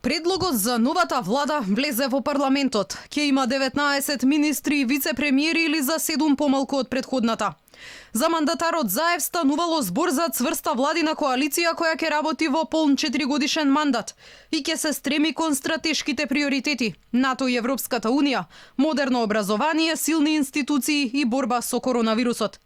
Предлогот за новата влада влезе во парламентот. Ќе има 19 министри и вице-премиери или за 7 помалку од предходната. За мандатарот Заев станувало збор за цврста владина коалиција која ќе работи во полн 4-годишен мандат и ќе се стреми кон стратешките приоритети: НАТО и Европската Унија, модерно образование, силни институции и борба со коронавирусот.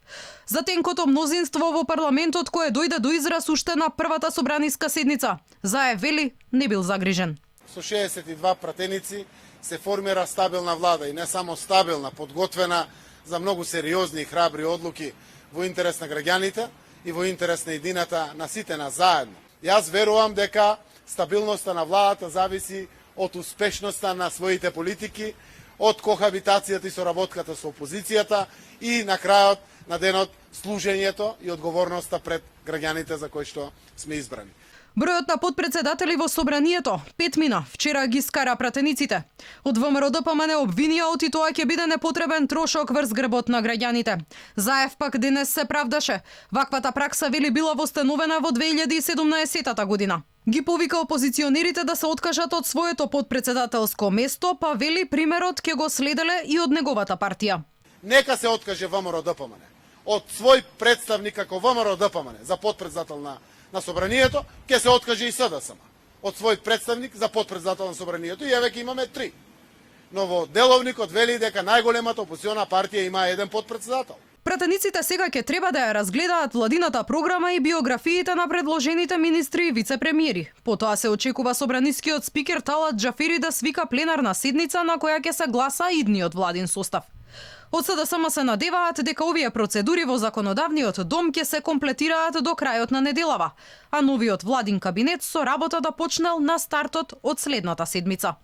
За тенкото мнозинство во парламентот кое дојде до израз уште на првата собраниска седница, Заев вели не бил загрижен. Со 62 пратеници се формира стабилна влада и не само стабилна, подготвена за многу сериозни и храбри одлуки во интерес на граѓаните и во интерес на едината на сите нас заедно. Јас верувам дека стабилноста на владата зависи од успешноста на своите политики, од кохабитацијата и соработката со опозицијата и на крајот на денот служењето и одговорноста пред граѓаните за кои што сме избрани. Бројот на подпредседатели во собранието 5 мина, вчера ги скара пратениците. Од ВМРО ДПМН обвинија оти тоа ќе биде непотребен трошок врз грбот на граѓаните. Заев пак денес се правдаше. Ваквата пракса вели била востановена во 2017 година. Ги повика опозиционерите да се откажат од своето подпредседателско место, па вели примерот ќе го следеле и од неговата партија. Нека се откаже ВМРО ДПМН од свој представник како ВМРО ДПМН за подпредседател на собранието, ќе се откаже и СДСМ од свој представник за подпредседател на собранието и еве имаме 3. Но во деловникот вели дека најголемата опозициона партија има еден подпредседател. Пратениците сега ќе треба да ја разгледаат владината програма и биографиите на предложените министри и вице-премиери. Потоа се очекува собранискиот спикер Талат Џафери да свика пленарна седница на која ќе се гласа идниот владин состав. Од СДСМ се надеваат дека овие процедури во законодавниот дом ќе се комплетираат до крајот на неделава, а новиот владин кабинет со работа да почнел на стартот од следната седмица.